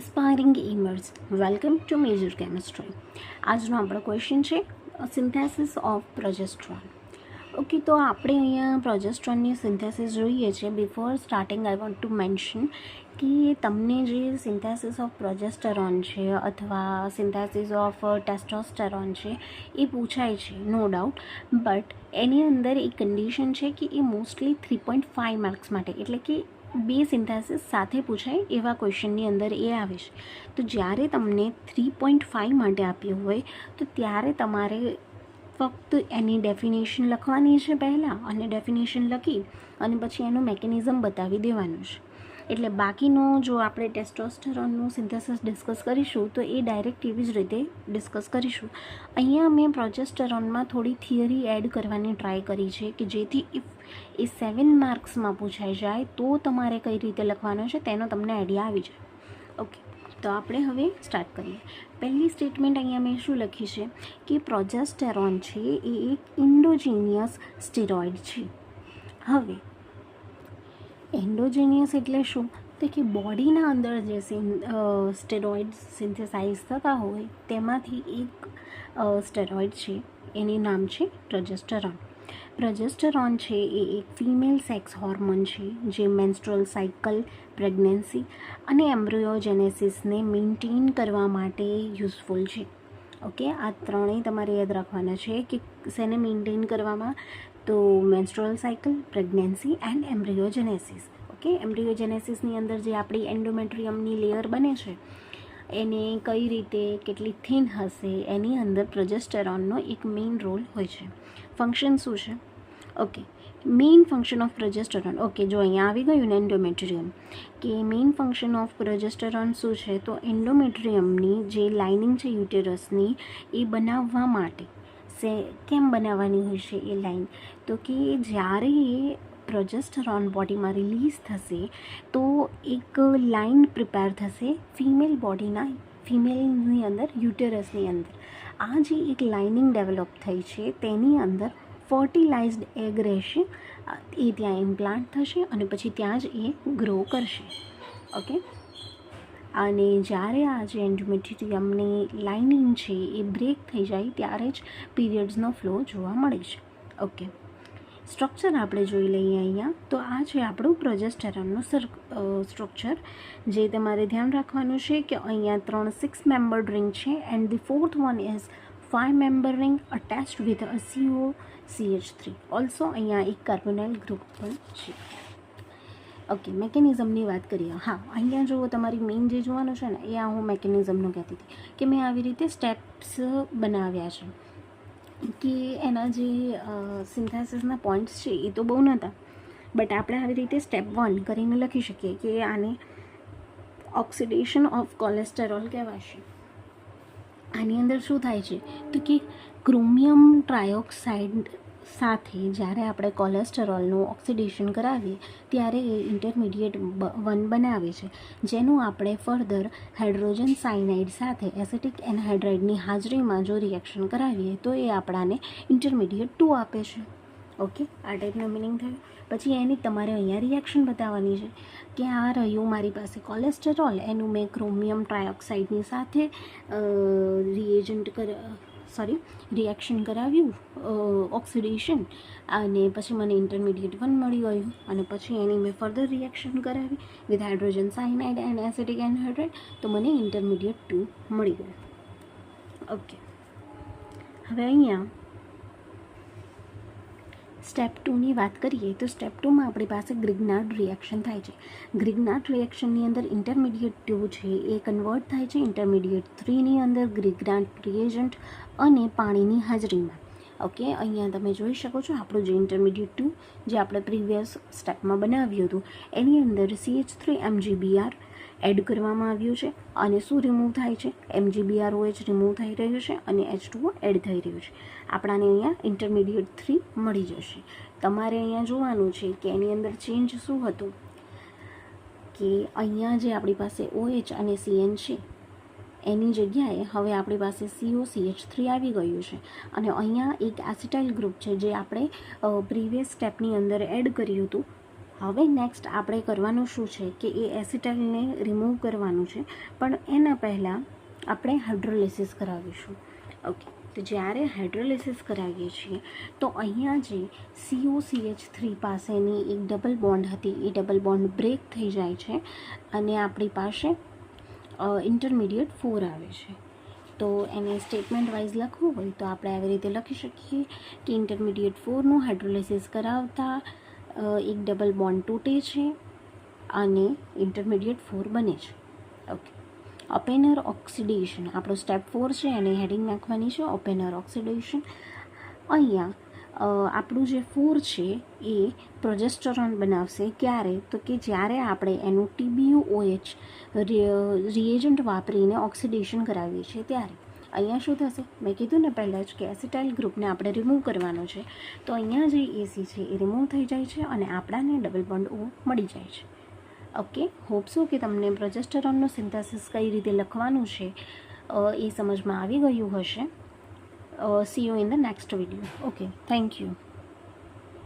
Aspiring aimers welcome to major chemistry. આજનો આપણો question છે સિન્થેસિસ ઓફ પ્રોજેસ્ટ્રોન. ઓકે, તો આપણે અહીંયા પ્રોજેસ્ટ્રોનની સિન્થેસિસ જોઈએ છીએ. Before starting I want to mention કે તમને જે સિન્થેસિસ ઓફ પ્રોજેસ્ટેરોન છે અથવા સિન્થેસિસ ઓફ ટેસ્ટોસ્ટેરોન છે એ પૂછાય છે, નો ડાઉટ. બટ એની અંદર એક કન્ડિશન છે કે એ મોસ્ટલી 3.5 માર્ક્સ માટે, એટલે કે બે સિન્થેસિસ સાથે પૂછાય એવા ક્વેશ્ચનની અંદર એ આવે છે. તો જ્યારે તમને 3.5 માટે આપ્યું હોય તો ત્યારે તમારે ફક્ત એની ડેફિનેશન લખવાની છે પહેલાં, અને ડેફિનેશન લખી અને પછી એનું મેકેનિઝમ બતાવી દેવાનું છે. એટલે બાકીનો જો આપણે ટેસ્ટોસ્ટેરોનનું સિન્થેસિસ ડિસ્કસ કરીશું તો એ ડાયરેક્ટ એવી જ રીતે ડિસ્કસ કરીશું. અહીંયા મેં પ્રોજેસ્ટેરોનમાં થોડી થિયરી એડ કરવાની ટ્રાય કરી છે કે જેથી એ 7 માર્ક્સમાં પૂછાઈ જાય તો તમારે કઈ રીતે લખવાનું છે તેનો તમને આઈડિયા આવી જાય. ઓકે, તો આપણે હવે સ્ટાર્ટ કરીએ. પહેલી સ્ટેટમેન્ટ અહીંયા મેં શું લખી છે કે પ્રોજેસ્ટેરોન છે એ એક ઇન્ડોજીનિયસ સ્ટીરોઇડ છે. હવે એન્ડોજીનિયસ એટલે શું? તો કે બોડીના અંદર જે સ્ટેરોઇડ સિન્થેસાઇઝ થતા હોય તેમાંથી એક સ્ટેરોઇડ છે, એનું નામ છે પ્રોજેસ્ટેરોન. પ્રોજેસ્ટેરોન છે એ એક ફિમેલ સેક્સ હોર્મોન છે જે મેન્સ્ટ્રુઅલ સાયકલ, પ્રેગ્નન્સી અને એમ્બ્રિયોજેનેસિસને મેન્ટેન કરવા માટે યુઝફુલ છે. ઓકે, આ ત્રણેય તમારે યાદ રાખવાના છે કે શેને મેન્ટેન કરવામાં, તો menstrual cycle, pregnancy and embryogenesis. Okay, એમ્બ્રિયોજેનેસિસની અંદર જે આપણી એન્ડોમેટ્રિયમની લેયર બને છે એને કઈ રીતે, કેટલી થિન હશે, એની અંદર પ્રોજેસ્ટેરોનનો એક મેઇન રોલ હોય છે. ફંક્શન શું છે? Okay, main function of progesterone. Okay, જો અહીંયા આવી ગયું ને એન્ડોમેટ્રિયમ, કે મેઇન ફંક્શન ઓફ પ્રોજેસ્ટેરોન શું છે? તો એન્ડોમેટ્રિયમની જે લાઇનિંગ છે યુટેરસની એ બનાવવા માટે કેમ બનાવવાની હોય છે એ લાઇન? તો કે જ્યારે પ્રોજેસ્ટેરોન બોડીમાં રિલીઝ થશે તો એક લાઇન પ્રિપેર થશે ફિમેલની અંદર, યુટેરસની અંદર. આ જે એક લાઇનિંગ ડેવલપ થઈ છે તેની અંદર ફર્ટિલાઇઝડ એગ રહેશે, એ ત્યાં ઇમ્પ્લાન્ટ થશે અને પછી ત્યાં જ એ ગ્રો કરશે. ઓકે, અને જ્યારે આ જે એન્ડોમેટ્રિયમની લાઇનિંગ છે એ બ્રેક થઈ જાય ત્યારે જ પીરિયડ્સનો ફ્લો જોવા મળે છે. ઓકે, સ્ટ્રક્ચર આપણે જોઈ લઈએ અહીંયા. તો આ છે આપણું પ્રોજેસ્ટેરોનનું સ્ટ્રક્ચર, જે તમારે ધ્યાન રાખવાનું છે કે અહીંયા 3 6 મેમ્બર્ડ રિંગ છે and the fourth one is 5 member ring attached with a COCH3. Also અહીંયા એક કાર્બોનાઇલ ગ્રુપ પણ છે. ઓકે, મેકેનિઝમની વાત કરીએ. હા, અહીંયા જો તમારી મેઇન જે જોવાનું છે ને એ આ હું મેકેનિઝમનું કહેતી હતી કે મેં આવી રીતે સ્ટેપ્સ બનાવ્યા છે કે એના જે સિન્થેસિસના પોઈન્ટ્સ છે એ તો બહુ નહોતા, બટ આપણે આવી રીતે સ્ટેપ 1 કરીને લખી શકીએ કે આને ઓક્સિડેશન ઓફ કોલેસ્ટેરોલ કહેવાશે. આની અંદર શું થાય છે તો કે ક્રોમિયમ ટ્રાયોક્સાઇડ સાથે જ્યારે આપણે કોલેસ્ટેરોલનું ઓક્સિડેશન કરાવીએ ત્યારે એ ઇન્ટરમીડિયેટ 1 બનાવે છે, જેનું આપણે ફર્ધર હાઇડ્રોજન સાયનાઇડ સાથે એસિટિક એનહાઇડ્રાઇડની હાજરીમાં જો રિએક્શન કરાવીએ તો એ આપણાને ઇન્ટરમીડિયેટ 2 આપે છે. ઓકે, આ ટાઈપનો મિનિંગ થયો. પછી એની તમારે અહીંયા રિએક્શન બતાવવાની છે કે આ રહ્યું મારી પાસે કોલેસ્ટેરોલ, એનું મેં ક્રોમિયમ ટ્રાયોક્સાઇડની સાથે રિએક્શન કરાવ્યું, ઓક્સિડેશન, અને પછી મને ઇન્ટરમીડિયેટ 1 મળી ગયું, અને પછી એની મેં ફર્ધર રિએક્શન કરાવી with hydrogen cyanide and acetic anhydride, તો મને ઇન્ટરમીડિયેટ 2 મળી ગયું. ઓકે, હવે અહીંયા સ્ટેપ 2ની વાત કરીએ તો સ્ટેપ 2માં આપણી પાસે ગ્રિગ્નાર્ડ રિએક્શન થાય છે. ગ્રિગ્નાર્ડ રિએક્શનની અંદર ઇન્ટરમીડિયેટ 2 છે એ કન્વર્ટ થાય છે ઇન્ટરમીડિયેટ 3ની અંદર ગ્રિગ્નાર્ડ રિએજન્ટ અને પાણીની હાજરીમાં. ઓકે, અહીંયા તમે જોઈ શકો છો આપણું જે ઇન્ટરમીડિયેટ 2 જે આપણે પ્રીવિયસ સ્ટેપમાં બનાવ્યું હતું એની અંદર CH3 MgBr એડ કરવામાં આવ્યું છે, અને શું રિમૂવ થાય છે? MgBrOH રિમૂવ થઈ રહ્યું છે અને H2O એડ થઈ રહ્યું છે. આપણાને અહીંયા ઇન્ટરમીડિયેટ 3 મળી જશે. તમારે અહીંયા જોવાનું છે કે એની અંદર ચેન્જ શું હતું, કે અહીંયા જે આપણી પાસે OH અને CN છે એની જગ્યાએ હવે આપણી પાસે COCH3 આવી ગયું છે, અને અહીંયા એક એસિટાઇલ ગ્રુપ છે જે આપણે પ્રીવિયસ સ્ટેપની અંદર એડ કર્યું હતું હવે નેક્સ્ટ આપણે કરવાનું શું છે કે એ એસિટાઇલને રિમૂવ કરવાનું છે, પણ એના પહેલાં આપણે હાઇડ્રોલિસિસ કરાવીશું. ઓકે, તો જ્યારે હાઇડ્રોલિસિસ કરાવીએ છીએ તો અહીંયા જે COCH3 પાસેની એક ડબલ બોન્ડ હતી એ ડબલ બોન્ડ બ્રેક થઈ જાય છે અને આપણી પાસે ઇન્ટરમીડિયેટ 4 આવે છે. તો એને સ્ટેટમેન્ટ વાઇઝ લખવું હોય તો આપણે આવી રીતે લખી શકીએ કે ઇન્ટરમીડિયેટ 4નું હાઇડ્રોલિસિસ કરાવતા એક ડબલ બોન્ડ તૂટે છે અને ઇન્ટરમીડિયેટ 4 બને છે. ઓકે, ઓપેનર ઓક્સિડેશન આપણો સ્ટેપ 4 છે, એને હેડિંગ નાખવાની છે ઓપેનર ઓક્સિડેશન. અહીંયા આપણું જે 4 છે એ પ્રોજેસ્ટરોન બનાવશે. ક્યારે? તો કે જ્યારે આપણે એનું TBUOH રિએજન્ટ વાપરીને ઓક્સિડેશન કરાવીએ છીએ ત્યારે. અહીંયા શું થશે? મેં કીધું ને પહેલાં જ કે એસિટાઇલ ગ્રુપને આપણે રિમૂવ કરવાનો છે, તો અહીંયા જે એસી છે એ રિમૂવ થઈ જાય છે અને આપણાને ડબલ બોન્ડ O મળી જાય છે. ઓકે, હોપ સો કે તમને પ્રોજેસ્ટરોનનું સિન્થેસિસ કઈ રીતે લખવાનું છે એ સમજમાં આવી ગયું હશે. See you in the next video. Okay, thank you.